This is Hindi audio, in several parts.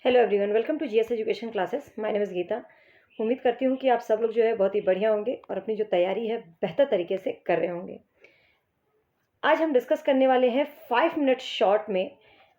Hello everyone, welcome to GS education classes. My name is Geeta. उम्मीद करती हूँ कि आप सब लोग जो है बहुत ही बढ़िया होंगे और अपनी जो तैयारी है बेहतर तरीके से कर रहे होंगे। आज हम डिस्कस करने वाले हैं 5 मिनट शॉर्ट में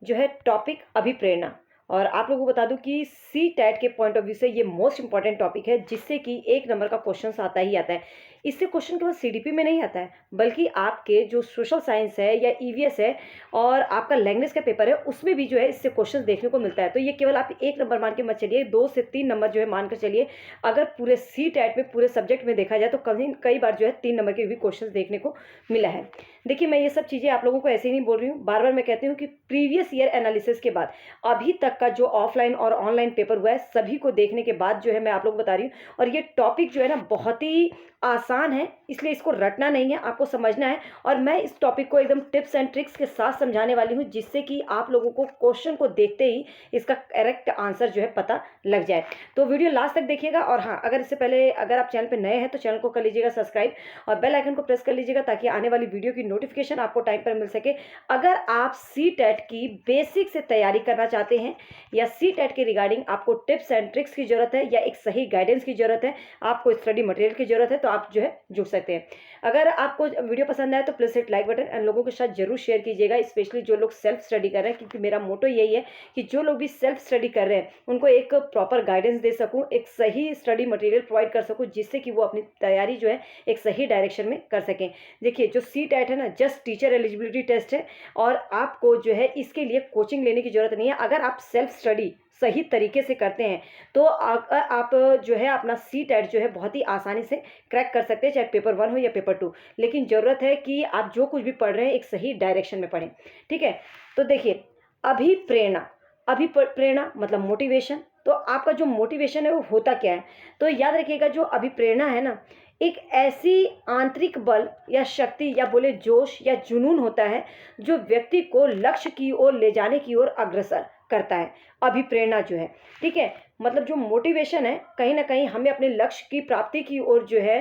जो है टॉपिक अभिप्रेरणा। और आप लोगों को बता दूं कि सी टैट के पॉइंट ऑफ व्यू से ये मोस्ट इंपॉर्टेंट टॉपिक है, जिससे कि 1 नंबर का क्वेश्चन आता ही आता है। इससे क्वेश्चन केवल सीडीपी में नहीं आता है, बल्कि आपके जो सोशल साइंस है या ईवीएस है और आपका लैंग्वेज का पेपर है, उसमें भी जो है इससे क्वेश्चन देखने को मिलता है। तो ये केवल आप 1 नंबर मान के मत चलिए, 2 से 3 नंबर जो है मानकर चलिए। अगर पूरे सी टैट में पूरे सब्जेक्ट में देखा जाए तो कई बार जो है 3 नंबर के भी क्वेश्चन देखने को मिला है। देखिए, मैं ये सब चीज़ें आप लोगों को ऐसे ही नहीं बोल रही हूँ, बार बार मैं कहती हूँ कि प्रीवियस ईयर एनालिसिस के बाद अभी तक का जो ऑफलाइन और ऑनलाइन पेपर हुआ है सभी को देखने के बाद जो है मैं आप लोग बता रही हूँ। और ये टॉपिक जो है ना बहुत ही आसान है, इसलिए इसको रटना नहीं है, आपको समझना है। और मैं इस टॉपिक को एकदम टिप्स एंड ट्रिक्स के साथ समझाने वाली हूँ, जिससे कि आप लोगों को क्वेश्चन को देखते ही इसका करेक्ट आंसर जो है पता लग जाए। तो वीडियो लास्ट तक देखिएगा। और हाँ, अगर इससे पहले अगर आप चैनल पर नए हैं तो चैनल को कर लीजिएगा सब्सक्राइब और बेल आइकन को प्रेस कर लीजिएगा, ताकि आने वाली वीडियो की नोटिफिकेशन आपको टाइम पर मिल सके। अगर आप सी टैट की बेसिक से तैयारी करना चाहते हैं या सी टैट के रिगार्डिंग आपको टिप्स एंड ट्रिक्स की जरूरत है या एक सही गाइडेंस की जरूरत है, आपको स्टडी मटेरियल की जरूरत है, तो आप जो है जुड़ सकते हैं। अगर आपको वीडियो पसंद आए तो please hit like button and लोगों के साथ जरूर शेयर कीजिएगा, स्पेशली जो लोग सेल्फ स्टडी कर रहे हैं, क्योंकि मेरा मोटो यही है कि जो लोग भी सेल्फ स्टडी कर रहे हैं उनको एक प्रॉपर गाइडेंस दे सकूं, एक सही स्टडी मटेरियल प्रोवाइड कर सकूं, जिससे कि वो अपनी तैयारी जो है एक सही डायरेक्शन में कर सकें। देखिए, जो सी टैट है ना, जस्ट टीचर एलिजिबिलिटी टेस्ट है और आपको जो है इसके लिए कोचिंग लेने की जरूरत नहीं है। अगर आप सेल्फ स्टडी सही तरीके से करते हैं तो आप जो है अपना सी टैट जो है बहुत ही आसानी से क्रैक कर सकते हैं, चाहे पेपर 1 हो या पेपर 2। लेकिन ज़रूरत है कि आप जो कुछ भी पढ़ रहे हैं एक सही डायरेक्शन में पढ़ें, ठीक है। तो देखिए, अभिप्रेरणा मतलब मोटिवेशन। तो आपका जो मोटिवेशन है वो होता क्या है, तो याद रखिएगा, जो अभिप्रेरणा है ना, एक ऐसी आंतरिक बल या शक्ति या बोले जोश या जुनून होता है जो व्यक्ति को लक्ष्य की ओर ले जाने की ओर अग्रसर करता है। अभिप्रेरणा जो है, ठीक है, मतलब जो मोटिवेशन है कहीं ना कहीं हमें अपने लक्ष्य की प्राप्ति की ओर जो है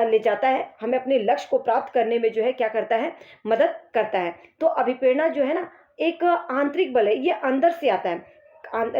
ले जाता है, हमें अपने लक्ष्य को प्राप्त करने में जो है क्या करता है, मदद करता है। तो अभिप्रेरणा जो है ना एक आंतरिक बल है, ये अंदर से आता है।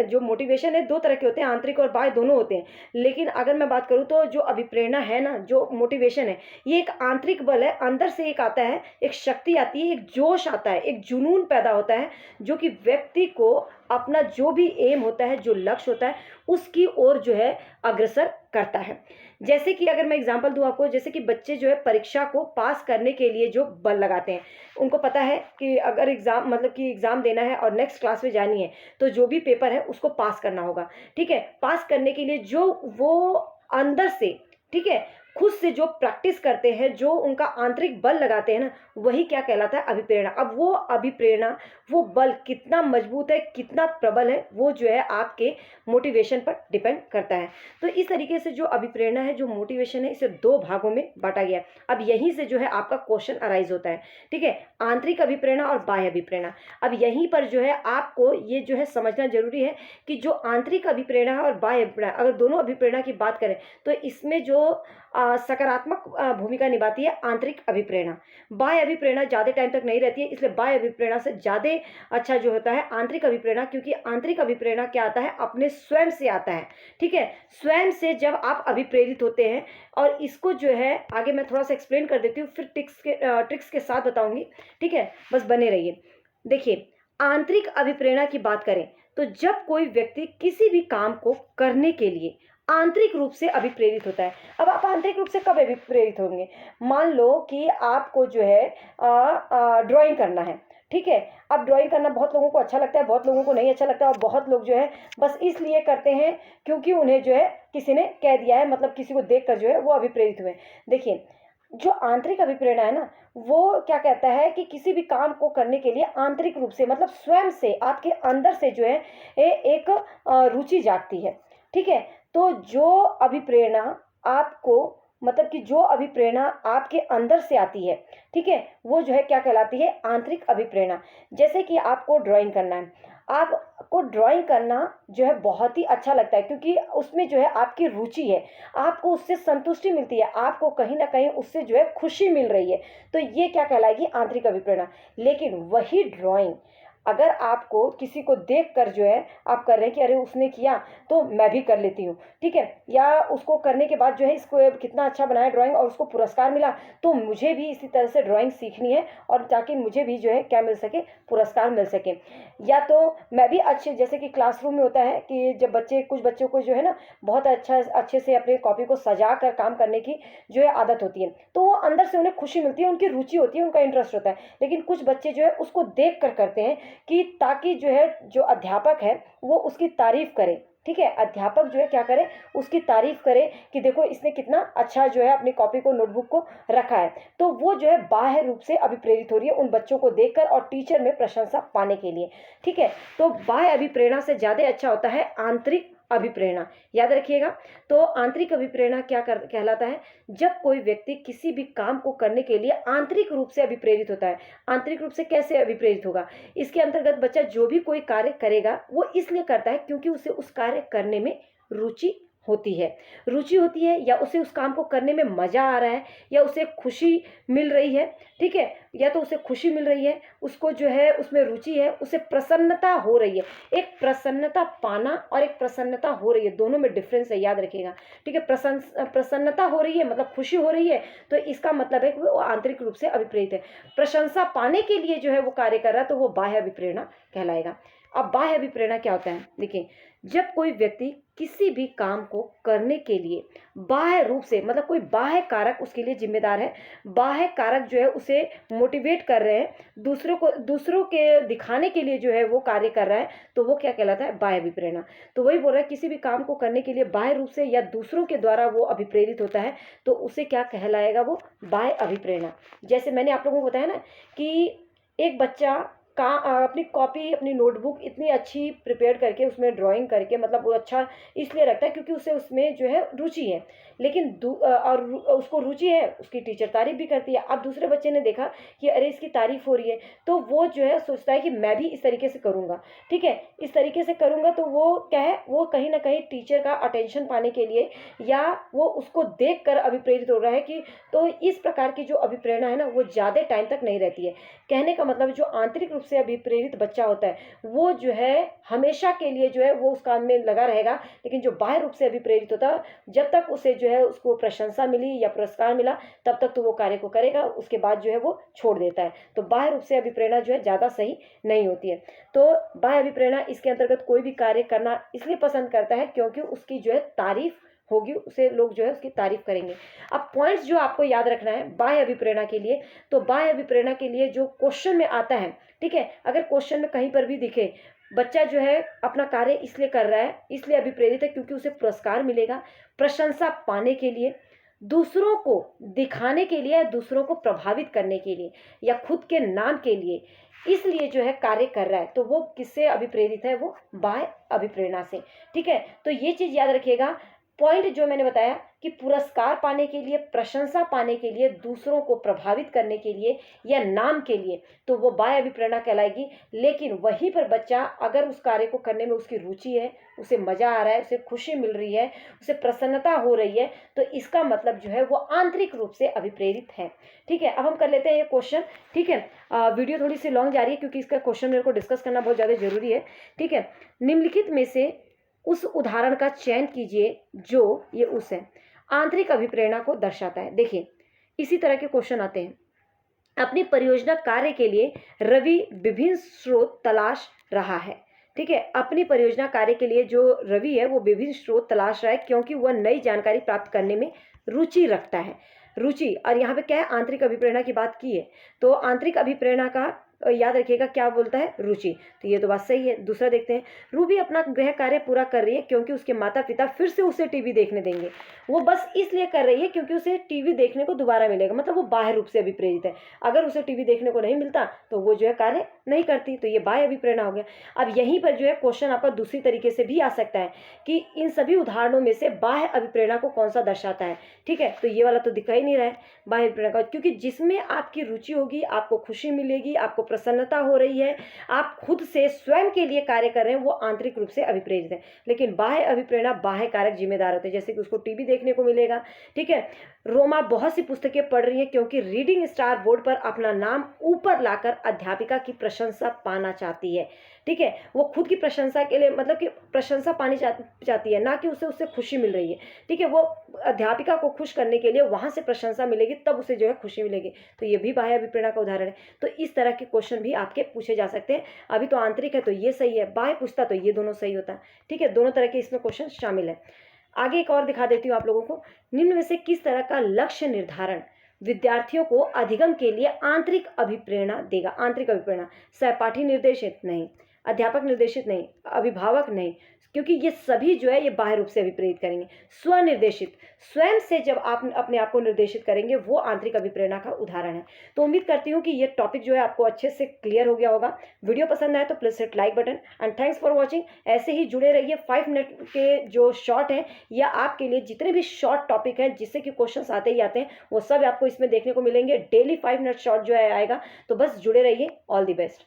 जो मोटिवेशन है 2 तरह के होते हैं, आंतरिक और बाह्य दोनों होते हैं। लेकिन अगर मैं बात करूं तो जो अभिप्रेरणा है ना, जो मोटिवेशन है, ये एक आंतरिक बल है, अंदर से एक आता है, एक शक्ति आती है, एक जोश आता है, एक जुनून पैदा होता है, जो कि व्यक्ति को अपना जो भी एम होता है, जो लक्ष्य होता है, उसकी ओर जो है अग्रसर करता है। जैसे कि अगर मैं एग्जांपल दूं आपको, जैसे कि बच्चे जो है परीक्षा को पास करने के लिए जो बल लगाते हैं, उनको पता है कि अगर एग्जाम मतलब कि एग्जाम देना है और नेक्स्ट क्लास में जानी है, तो जो भी पेपर है उसको पास करना होगा, ठीक है। पास करने के लिए जो वो अंदर से, ठीक है, खुद से जो प्रैक्टिस करते हैं, जो उनका आंतरिक बल लगाते हैं ना, वही क्या कहलाता है, अभिप्रेरणा। अब वो अभिप्रेरणा, वो बल कितना मजबूत है, कितना प्रबल है, वो जो है आपके मोटिवेशन पर डिपेंड करता है। तो इस तरीके से जो अभिप्रेरणा है, जो मोटिवेशन है, इसे 2 भागों में बांटा गया है। अब यहीं से जो है आपका क्वेश्चन अराइज होता है, ठीक है, आंतरिक अभिप्रेरणा और बाह्य अभिप्रेरणा। अब यहीं पर जो है आपको ये जो है समझना जरूरी है कि जो आंतरिक अभिप्रेरणा है और बाह्य अभिप्रेरणा, अगर दोनों अभिप्रेरणा की बात करें तो इसमें जो सकारात्मक भूमिका निभाती है आंतरिक अभिप्रेरणा। बाह्य अभिप्रेरणा ज़्यादा टाइम तक नहीं रहती है, इसलिए बाह्य अभिप्रेरणा से ज़्यादा अच्छा जो होता है आंतरिक अभिप्रेरणा, क्योंकि आंतरिक अभिप्रेरणा क्या आता है, अपने स्वयं से आता है, ठीक है। स्वयं से जब आप अभिप्रेरित होते हैं, और इसको जो है आगे मैं थोड़ा सा एक्सप्लेन कर देती हूँ, फिर ट्रिक्स के साथ बताऊंगी, ठीक है, बस बने रहिए। देखिए, आंतरिक अभिप्रेरणा की बात करें तो जब कोई व्यक्ति किसी भी काम को करने के लिए आंतरिक रूप से अभिप्रेरित होता है। अब आप आंतरिक रूप से कब अभिप्रेरित होंगे, मान लो कि आपको जो है ड्राइंग करना है, ठीक है। अब ड्राइंग करना बहुत लोगों को अच्छा लगता है, बहुत लोगों को नहीं अच्छा लगता है, और बहुत लोग जो है बस इसलिए करते हैं क्योंकि उन्हें जो है किसी ने कह दिया है, मतलब किसी को देखकर जो है वो अभिप्रेरित हुए। देखिए, जो आंतरिक अभिप्रेरणा है ना, वो क्या कहता है कि किसी भी काम को करने के लिए आंतरिक रूप से, मतलब स्वयं से, आपके अंदर से जो है एक रुचि जागती है, ठीक है। तो जो अभिप्रेरणा आपको, मतलब कि जो अभिप्रेरणा आपके अंदर से आती है, ठीक है, वो जो है क्या कहलाती है, आंतरिक अभिप्रेरणा। जैसे कि आपको ड्राइंग करना है, आपको ड्राइंग करना जो है बहुत ही अच्छा लगता है, क्योंकि उसमें जो है आपकी रुचि है, आपको उससे संतुष्टि मिलती है, आपको कहीं ना कहीं उससे जो है खुशी मिल रही है, तो ये क्या कहलाएगी, आंतरिक अभिप्रेरणा। लेकिन वही ड्राइंग अगर आपको किसी को देख कर जो है आप कर रहे हैं कि अरे उसने किया तो मैं भी कर लेती हूँ, ठीक है, या उसको करने के बाद जो है इसको कितना अच्छा बनाया ड्राइंग और उसको पुरस्कार मिला, तो मुझे भी इसी तरह से ड्राइंग सीखनी है और ताकि मुझे भी जो है क्या मिल सके, पुरस्कार मिल सके। या तो मैं भी अच्छे, जैसे कि क्लासरूम में होता है कि जब बच्चे, कुछ बच्चों को जो है ना बहुत अच्छे से अपने कॉपी को सजा कर काम करने की जो है आदत होती है, तो वो अंदर से उन्हें खुशी मिलती है, उनकी रुचि होती है, उनका इंटरेस्ट होता है। लेकिन कुछ बच्चे जो है उसको देख कर करते हैं कि ताकि जो है जो अध्यापक है वो उसकी तारीफ करे, ठीक है, अध्यापक जो है क्या करे, उसकी तारीफ करे कि देखो इसने कितना अच्छा जो है अपनी कॉपी को, नोटबुक को रखा है। तो वो जो है बाह्य रूप से अभिप्रेरित हो रही है उन बच्चों को देखकर और टीचर में प्रशंसा पाने के लिए, ठीक है। तो बाह्य अभिप्रेरणा से ज़्यादा अच्छा होता है आंतरिक अभिप्रेरणा, याद रखिएगा। तो आंतरिक अभिप्रेरणा क्या कहलाता है, जब कोई व्यक्ति किसी भी काम को करने के लिए आंतरिक रूप से अभिप्रेरित होता है। आंतरिक रूप से कैसे अभिप्रेरित होगा, इसके अंतर्गत बच्चा जो भी कोई कार्य करेगा वो इसलिए करता है क्योंकि उसे उस कार्य करने में रुचि होती है, रुचि होती है, या उसे उस काम को करने में मजा आ रहा है, या उसे खुशी मिल रही है, ठीक है, या तो उसे खुशी मिल रही है, उसको जो है उसमें रुचि है, उसे प्रसन्नता हो रही है। एक प्रसन्नता पाना और एक प्रसन्नता हो रही है, दोनों में डिफरेंस है, याद रखिएगा, ठीक है। प्रसन्नता हो रही है मतलब खुशी हो रही है, तो इसका मतलब है कि वो आंतरिक रूप से अभिप्रेरित है। प्रशंसा पाने के लिए जो है वो कार्य कर रहा है, तो वो बाह्य अभिप्रेरणा कहलाएगा। अब बाह्य अभिप्रेरणा क्या होता है, देखिए, जब कोई व्यक्ति किसी भी काम को करने के लिए बाह्य रूप से, मतलब कोई बाह्य कारक उसके लिए जिम्मेदार है, बाह्य कारक जो है उसे मोटिवेट कर रहे हैं, दूसरों के दिखाने के लिए जो है वो कार्य कर रहा है, तो वो क्या कहलाता है, बाह्य अभिप्रेरणा। तो वही बोल रहा है, किसी भी काम को करने के लिए बाह्य रूप से या दूसरों के द्वारा वो अभिप्रेरित होता है, तो उसे क्या कहलाएगा, वो बाह्य अभिप्रेरणा। जैसे मैंने आप लोगों को बताया ना कि एक बच्चा का अपनी कॉपी, अपनी नोटबुक इतनी अच्छी प्रिपेयर करके उसमें ड्राइंग करके, मतलब वो अच्छा इसलिए रखता है क्योंकि उसे उसमें जो है रुचि है। लेकिन और उसको रुचि है, उसकी टीचर तारीफ भी करती है। अब दूसरे बच्चे ने देखा कि अरे इसकी तारीफ हो रही है, तो वो जो है सोचता है कि मैं भी इस तरीके से करूँगा, ठीक है, इस तरीके से करूँगा, तो वो क्या है, वो कहीं ना कहीं टीचर का अटेंशन पाने के लिए, या वो उसको देख कर अभिप्रेरित हो रहा है कि, तो इस प्रकार की जो अभिप्रेरणा है ना वो ज़्यादा टाइम तक नहीं रहती है। कहने का मतलब जो आंतरिक रूप से अभिप्रेरित बच्चा होता है वो जो है हमेशा के लिए जो है वो उस काम में लगा रहेगा। लेकिन जो बाह्य रूप से अभिप्रेरित होता है, जब तक उसे जो है उसको प्रशंसा मिली या पुरस्कार मिला, तब तक तो वो कार्य को करेगा, उसके बाद जो है वो छोड़ देता है। तो बाह्य रूप से अभिप्रेरणा जो है ज़्यादा सही नहीं होती है। तो बाह्य अभिप्रेरणा इसके अंतर्गत कोई भी कार्य करना इसलिए पसंद करता है क्योंकि उसकी जो है तारीफ होगी, उसे लोग जो है उसकी तारीफ करेंगे। अब पॉइंट्स जो आपको याद रखना है बाह्य अभिप्रेरणा के लिए, तो बाह्य अभिप्रेरणा के लिए जो क्वेश्चन में आता है, ठीक है, अगर क्वेश्चन में कहीं पर भी दिखे बच्चा जो है अपना कार्य इसलिए कर रहा है, इसलिए अभिप्रेरित है क्योंकि उसे पुरस्कार मिलेगा, प्रशंसा पाने के लिए, दूसरों को दिखाने के लिए, दूसरों को प्रभावित करने के लिए, या खुद के नाम के लिए, इसलिए जो है कार्य कर रहा है, तो वो किससे अभिप्रेरित है, वो बाह्य अभिप्रेरणा से, ठीक है। तो ये चीज याद रखिएगा, पॉइंट जो मैंने बताया कि पुरस्कार पाने के लिए, प्रशंसा पाने के लिए, दूसरों को प्रभावित करने के लिए या नाम के लिए, तो वो बाह्य अभिप्रेरणा कहलाएगी। लेकिन वहीं पर बच्चा अगर उस कार्य को करने में उसकी रुचि है, उसे मजा आ रहा है, उसे खुशी मिल रही है, उसे प्रसन्नता हो रही है, तो इसका मतलब जो है वो आंतरिक रूप से अभिप्रेरित है, ठीक है। अब हम कर लेते हैं ये क्वेश्चन, ठीक है। वीडियो थोड़ी सी लॉन्ग जा रही है क्योंकि इसका क्वेश्चन मेरे को डिस्कस करना बहुत ज़्यादा जरूरी है, ठीक है। निम्नलिखित में से उस उदाहरण का चयन कीजिए जो ये उस है आंतरिक अभिप्रेरणा को दर्शाता है। देखिए, इसी तरह के क्वेश्चन आते हैं। अपनी परियोजना कार्य के लिए रवि विभिन्न स्रोत तलाश रहा है, ठीक है। अपनी परियोजना कार्य के लिए जो रवि है वो विभिन्न स्रोत तलाश रहा है क्योंकि वह नई जानकारी प्राप्त करने में रुचि रखता है। रुचि, और यहाँ पे क्या है, आंतरिक अभिप्रेरणा की बात की है, तो आंतरिक अभिप्रेरणा का याद रखिएगा क्या बोलता है, रुचि। तो ये तो बात सही है। दूसरा देखते हैं, रूबी अपना गृह कार्य पूरा कर रही है क्योंकि उसके माता पिता फिर से उसे टीवी देखने देंगे। वो बस इसलिए कर रही है क्योंकि उसे टीवी देखने को दोबारा मिलेगा, मतलब वो बाह्य रूप से अभिप्रेरित है। अगर उसे टीवी देखने को नहीं मिलता तो वो जो है कार्य नहीं करती, तो ये बाह्य अभिप्रेरणा हो गया। अब यहीं पर जो है क्वेश्चन आपका दूसरी तरीके से भी आ सकता है कि इन सभी उदाहरणों में से बाह्य अभिप्रेरणा को कौन सा दर्शाता है, ठीक है। तो ये वाला तो दिखाई नहीं रहा है बाह्य अभिप्रेरणा का, क्योंकि जिसमें आपकी रुचि होगी, आपको खुशी मिलेगी, आपको प्रसन्नता हो रही है, आप खुद से स्वयं के लिए कार्य कर रहे हैं, वो आंतरिक रूप से अभिप्रेरित है। लेकिन बाह्य अभिप्रेरणा बाह्य कारक जिम्मेदार होते हैं, जैसे कि उसको टीवी देखने को मिलेगा, ठीक है। रोमा बहुत सी पुस्तकें पढ़ रही है क्योंकि रीडिंग स्टार बोर्ड पर अपना नाम ऊपर लाकर अध्यापिका की प्रशंसा पाना चाहती है, ठीक है। वो खुद की प्रशंसा के लिए, मतलब कि प्रशंसा पानी चाहती है, ना कि उसे उससे खुशी मिल रही है, ठीक है। वो अध्यापिका को खुश करने के लिए वहां से प्रशंसा मिलेगी, तब उसे जो है खुशी मिलेगी। तो ये भी बाह्य अभिप्रेरणा का उदाहरण है। तो इस तरह के क्वेश्चन भी आपके पूछे जा सकते हैं। अभी तो आंतरिक है तो ये सही है, बाह्य पूछता तो ये दोनों सही होता है, ठीक है। दोनों तरह के इसमें क्वेश्चन शामिल है। आगे एक और दिखा देती हूँ आप लोगों को। निम्न में से किस तरह का लक्ष्य निर्धारण विद्यार्थियों को अधिगम के लिए आंतरिक अभिप्रेरणा देगा? आंतरिक अभिप्रेरणा सहपाठी निर्देशित नहीं, अध्यापक निर्देशित नहीं, अभिभावक नहीं, क्योंकि ये सभी जो है ये बाह्य रूप से अभिप्रेरित करेंगे। स्वनिर्देशित, स्वयं से जब आप अपने आप को निर्देशित करेंगे, वो आंतरिक अभिप्रेरणा का उदाहरण है। तो उम्मीद करती हूँ कि ये टॉपिक जो है आपको अच्छे से क्लियर हो गया होगा। वीडियो पसंद आए तो please hit like button and thanks for watching. ऐसे ही जुड़े रहिए। 5 मिनट के जो शॉर्ट हैं या आपके लिए जितने भी शॉर्ट टॉपिक हैं जिससे कि क्वेश्चन आते ही आते हैं, वो सब आपको इसमें देखने को मिलेंगे। डेली 5 मिनट शॉर्ट जो है आएगा, तो बस जुड़े रहिए। All the best.